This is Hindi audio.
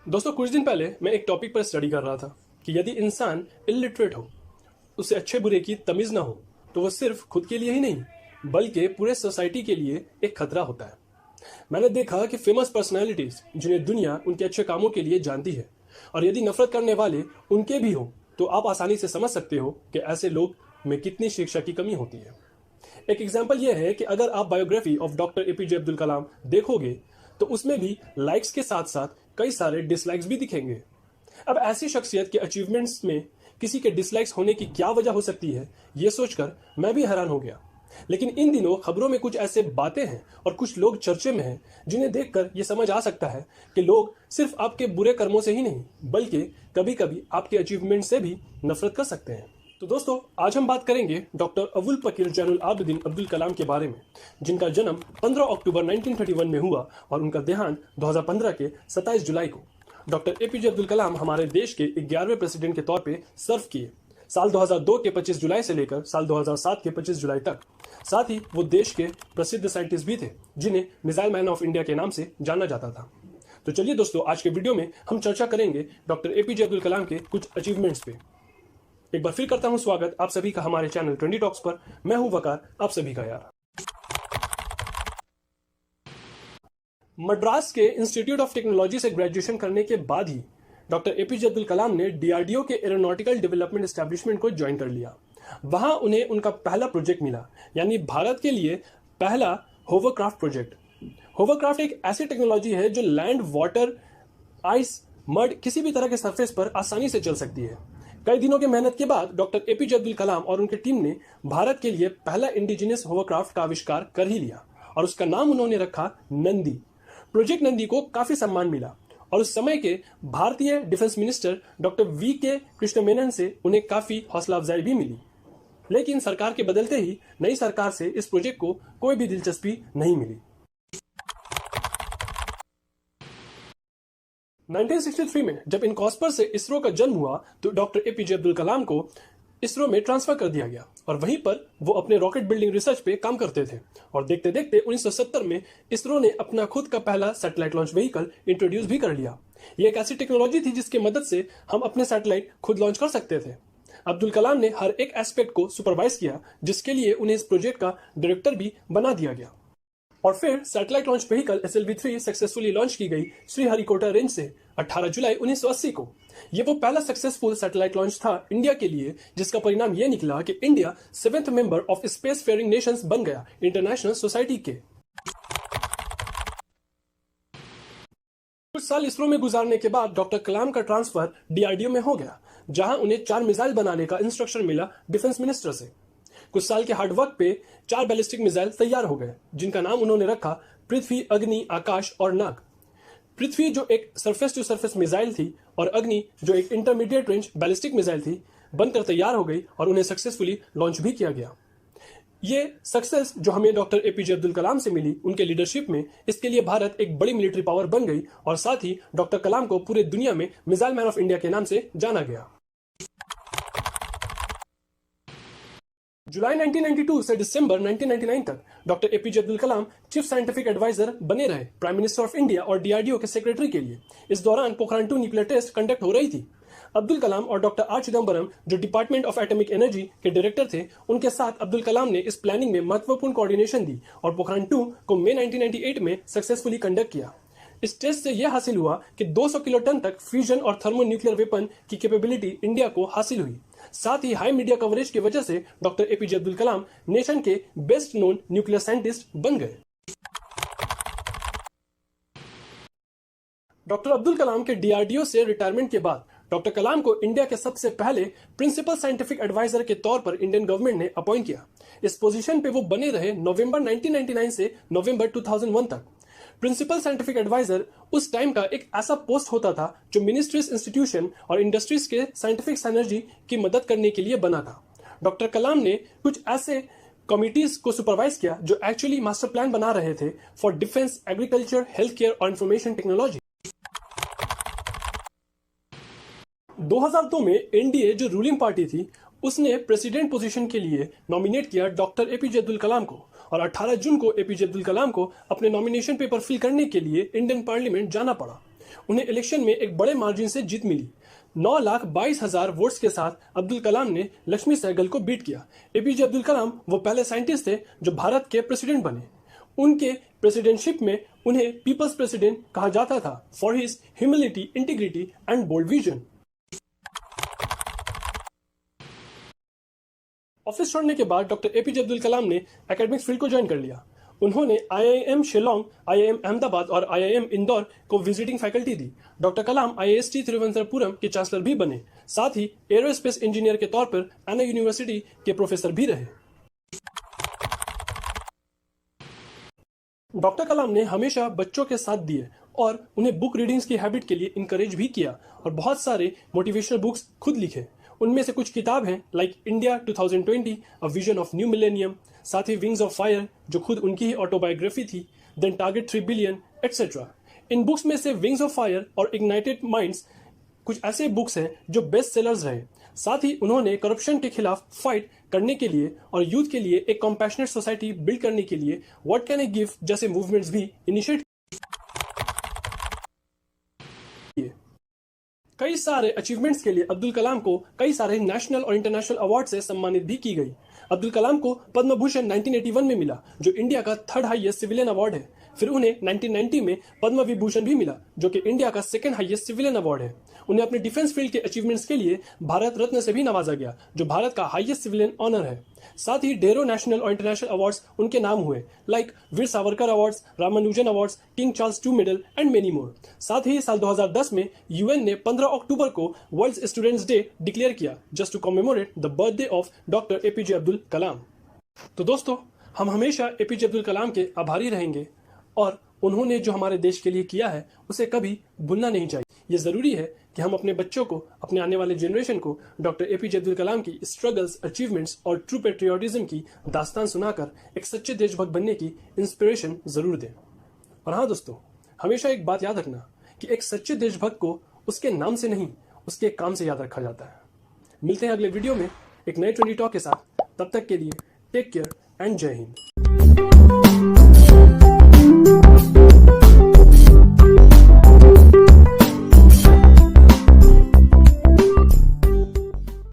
दोस्तों कुछ दिन पहले मैं एक टॉपिक पर स्टडी कर रहा था कि यदि इंसान इलिटरेट हो, उसे अच्छे बुरे की तमीज ना हो, तो वह सिर्फ खुद के लिए ही नहीं बल्कि पूरे सोसाइटी के लिए एक खतरा होता है। मैंने देखा कि फेमस पर्सनालिटीज जिन्हें दुनिया उनके अच्छे कामों के लिए जानती है, और यदि नफरत करने वाले उनके भी हो, तो आप आसानी से समझ सकते हो कि ऐसे लोग में कितनी शिक्षा की कमी होती है। एक एग्जाम्पल यह है कि अगर आप biography of doctor APJ Abdul Kalam देखोगे, तो उसमें भी लाइक्स के साथ साथ कई सारे डिसलाइक्स भी दिखेंगे। अब ऐसी शख्सियत के अचीवमेंट्स में किसी के डिसलाइक्स होने की क्या वजह हो सकती है, ये सोचकर मैं भी हैरान हो गया। लेकिन इन दिनों खबरों में कुछ ऐसे बातें हैं और कुछ लोग चर्चे में हैं जिन्हें देखकर ये समझ आ सकता है कि लोग सिर्फ आपके बुरे कर्मों से ही नहीं बल्कि कभी कभी आपके अचीवमेंट से भी नफरत कर सकते हैं। तो दोस्तों, आज हम बात करेंगे डॉक्टर अबुल पकीर जैनुल आबिदीन अब्दुल कलाम के बारे में, जिनका जन्म 15 अक्टूबर 1931 में हुआ और उनका देहांत 2015 के 27 जुलाई को। डॉक्टर एपीजे अब्दुल कलाम हमारे देश के 11वें प्रेसिडेंट के तौर पे सर्व किए, साल 2002 के 25 जुलाई से लेकर साल 2007 के 25 जुलाई तक। साथ ही वो देश के प्रसिद्ध साइंटिस्ट भी थे जिन्हें मिसाइल मैन ऑफ इंडिया के नाम से जाना जाता था। तो चलिए दोस्तों, आज के वीडियो में हम चर्चा करेंगे डॉक्टर एपीजे अब्दुल कलाम के कुछ अचीवमेंट्स पे। एक बार फिर करता हूं स्वागत आप सभी का हमारे चैनल 20 टॉक्स पर। मैं हूं वकार, आप सभी का यार। मद्रास के इंस्टीट्यूट ऑफ टेक्नोलॉजी से ग्रेजुएशन करने के बाद ही डॉक्टर एपीजे अब्दुल कलाम ने डीआरडीओ के एरोनॉटिकल डेवलपमेंट एस्टेब्लिशमेंट को ज्वाइन कर लिया। वहां उन्हें उनका पहला प्रोजेक्ट मिला, यानी भारत के लिए पहला होवरक्राफ्ट प्रोजेक्ट। होवरक्राफ्ट एक ऐसी टेक्नोलॉजी है जो लैंड, वाटर, आइस, मड किसी भी तरह के सरफेस पर आसानी से चल सकती है। कई दिनों की मेहनत के बाद डॉक्टर एपीजे अब्दुल कलाम और उनकी टीम ने भारत के लिए पहला इंडिजिनियस होवरक्राफ्ट का आविष्कार कर ही लिया और उसका नाम उन्होंने रखा नंदी। प्रोजेक्ट नंदी को काफी सम्मान मिला और उस समय के भारतीय डिफेंस मिनिस्टर डॉक्टर वी के कृष्ण मेनन से उन्हें काफी हौसला अफजाई भी मिली। लेकिन सरकार के बदलते ही नई सरकार से इस प्रोजेक्ट को कोई भी दिलचस्पी नहीं मिली। 1963 में जब इनकॉस्पर से इसरो का जन्म हुआ तो डॉक्टर एपीजे अब्दुल कलाम को इसरो में ट्रांसफर कर दिया गया और वहीं पर वो अपने रॉकेट बिल्डिंग रिसर्च पे काम करते थे। और देखते देखते 1970 में इसरो ने अपना खुद का पहला सैटेलाइट लॉन्च व्हीकल इंट्रोड्यूस भी कर लिया। ये एक ऐसी टेक्नोलॉजी थी जिसकी मदद से हम अपने सैटेलाइट खुद लॉन्च कर सकते थे। अब्दुल कलाम ने हर एक एस्पेक्ट को सुपरवाइज किया, जिसके लिए उन्हें इस प्रोजेक्ट का डायरेक्टर भी बना दिया गया। और फिर satellite launch vehicle SLV-3 successfully launch की गई श्रीहरिकोटा रेंज से 18 जुलाई 1980 को। ये वो पहला सक्सेसफुल सैटेलाइट लॉन्च था इंडिया के लिए, जिसका परिणाम ये निकला कि India 7th member of space faring nations बन गया इंटरनेशनल सोसाइटी के। कुछ साल इसरो में गुजारने के बाद डॉक्टर कलाम का ट्रांसफर डीआरडीओ में हो गया, जहां उन्हें 4 मिसाइल बनाने का इंस्ट्रक्शन मिला डिफेंस मिनिस्टर से। कुछ साल के हार्डवर्क पे 4 बैलिस्टिक मिसाइल तैयार हो गए, जिनका नाम उन्होंने रखा पृथ्वी, अग्नि, आकाश और नाग। पृथ्वी जो एक सरफेस टू सरफेस मिसाइल थी और अग्नि जो एक इंटरमीडिएट रेंज बैलिस्टिक मिसाइल थी, बनकर तैयार हो गई और उन्हें सक्सेसफुली लॉन्च भी किया गया। ये सक्सेस जो हमें डॉक्टर एपीजे अब्दुल कलाम से मिली उनके लीडरशिप में, इसके लिए भारत एक बड़ी मिलिट्री पावर बन गई और साथ ही डॉक्टर कलाम को पूरे दुनिया में मिसाइल मैन ऑफ इंडिया के नाम से जाना गया। जुलाई 1992 से दिसंबर 1999 तक डॉक्टर एपीजे अब्दुल कलाम चीफ साइंटिफिक एडवाइजर बने रहे प्राइम मिनिस्टर ऑफ इंडिया और डीआरडीओ के सेक्रेटरी के लिए। इस दौरान पोखरान 2 न्यूक्लियर टेस्ट कंडक्ट हो रही थी। अब्दुल कलाम और डॉक्टर आर चिदम्बरम जो डिपार्टमेंट ऑफ एटॉमिक एनर्जी के डायरेक्टर थे, उनके साथ अब्दुल कलाम ने इस प्लानिंग में महत्वपूर्ण कोऑर्डिनेशन दी और पोखरान 2 को मई 1998 में सक्सेसफुली कंडक्ट किया। इस टेस्ट से यह हासिल हुआ कि 200 किलोटन तक फ्यूजन और थर्मो न्यूक्लियर वेपन की कैपेबिलिटी इंडिया को हासिल हुई। साथ ही हाई मीडिया कवरेज की वजह से डॉक्टर एपीजे अब्दुल कलाम नेशन के बेस्ट नोन न्यूक्लियर साइंटिस्ट बन गए। डॉक्टर अब्दुल कलाम के डीआरडीओ से रिटायरमेंट के बाद डॉक्टर कलाम को इंडिया के सबसे पहले प्रिंसिपल साइंटिफिक एडवाइजर के तौर पर इंडियन गवर्नमेंट ने अपॉइंट किया। इस पोजीशन पे वो बने रहे नवंबर 1999 से नवंबर 2001 तक। प्रिंसिपल साइंटिफिक एडवाइजर उस टाइम का एक ऐसा पोस्ट होता था जो मिनिस्ट्रीज, इंस्टीट्यूशन और इंडस्ट्रीज के साइंटिफिक सिनर्जी की मदद करने के लिए बना था। डॉक्टर कलाम ने कुछ ऐसे कमिटीज को सुपरवाइज किया जो एक्चुअली मास्टर प्लान बना रहे थे for defence, agriculture, health care और इंफॉर्मेशन टेक्नोलॉजी। 2002 में एनडीए जो रूलिंग पार्टी थी, उसने प्रेसिडेंट पोजीशन के लिए नॉमिनेट किया डॉक्टर एपीजे अब्दुल कलाम को और 18 जून को एपीजे अब्दुल कलाम को अपने नॉमिनेशन पेपर फिल करने के लिए इंडियन पार्लियामेंट जाना पड़ा। उन्हें इलेक्शन में एक बड़े मार्जिन से जीत मिली। 9,22,000 वोट्स के साथ अब्दुल कलाम ने लक्ष्मी सहगल को बीट किया। एपीजे अब्दुल कलाम वो पहले साइंटिस्ट थे जो भारत के प्रेसिडेंट बने। उनके प्रेसिडेंटशिप में उन्हें पीपल्स प्रेसिडेंट कहा जाता था for his humility, integrity and bold vision. Office छोड़ने के बाद डॉक्टर एपीजे अब्दुल कलाम ने एकेडमिक्स फील्ड को ज्वाइन कर लिया। उन्होंने आईआईएम शिलोंग, आईआईएम अहमदाबाद और आईआईएम इंदौर को विजिटिंग फैकल्टी दी। डॉक्टर कलाम आईआईएसटी तिरुवनंतपुरम के चांसलर भी बने। साथ ही एरोस्पेस इंजीनियर के तौर पर अन्ना यूनिवर्सिटी के प्रोफेसर भी रहे। डॉक्टर कलाम ने हमेशा बच्चों के साथ दिए और उन्हें बुक रीडिंग्स की हैबिट के लिए इनकरेज भी किया और बहुत सारे मोटिवेशनल बुक्स खुद लिखे। उनमें से कुछ किताब हैं like India 2020, a vision of new millennium, साथ ही विंग्स ऑफ फायर जो खुद उनकी ही ऑटोबायोग्राफी थी, देन टारगेट 3 बिलियन एटसेट्रा। इन बुक्स में से विंग्स ऑफ फायर और इग्नाइटेड माइंड्स कुछ ऐसे बुक्स हैं जो बेस्ट सेलर्स रहे। साथ ही उन्होंने करप्शन के खिलाफ फाइट करने के लिए और यूथ के लिए एक कंपैशनेट सोसाइटी बिल्ड करने के लिए व्हाट कैन आई गिव जैसे मूवमेंट्स भी इनिशिएट। कई सारे अचीवमेंट्स के लिए अब्दुल कलाम को कई सारे नेशनल और इंटरनेशनल अवार्ड से सम्मानित भी की गई। अब्दुल कलाम को पद्म भूषण 1981 में मिला जो इंडिया का 3rd हाईएस्ट सिविलियन अवार्ड है। फिर उन्हें 1990 में पद्म विभूषण भी मिला जो कि इंडिया का 2nd हाईएस्ट सिविलियन अवार्ड है। उन्हें अपने डिफेंस फील्ड के अचीवमेंट्स के लिए भारत रत्न से भी नवाजा गया जो भारत का हाईएस्ट सिविलियन ऑनर है। साथ ही ढेरों नेशनल और इंटरनेशनल अवार्ड्स उनके नाम हुए like Veer Savarkar awards, Ramanujan awards, king Charles II medal and many more. साथ ही साल 2010 में यूएन ने 15 अक्टूबर को वर्ल्ड स्टूडेंट्स डे डिक्लेयर किया just to commemorate the birthday of doctor APJ Abdul Kalam. तो दोस्तों, हम हमेशा एपीजे अब्दुल कलाम के आभारी रहेंगे और उन्होंने जो हमारे देश के लिए किया है उसे कभी भूलना नहीं चाहिए। ये ज़रूरी है कि हम अपने बच्चों को, अपने आने वाले जनरेशन को डॉक्टर एपीजे अब्दुल कलाम की स्ट्रगल्स, अचीवमेंट्स और ट्रू पेट्रियोटिज्म की दास्तान सुनाकर एक सच्चे देशभक्त बनने की इंस्पिरेशन ज़रूर दें। और हाँ दोस्तों, हमेशा एक बात याद रखना कि एक सच्चे देशभक्त को उसके नाम से नहीं, उसके काम से याद रखा जाता है। मिलते हैं अगले वीडियो में एक नए ट्रेंडी टॉक के साथ। तब तक के लिए टेक केयर एंड जय हिंद।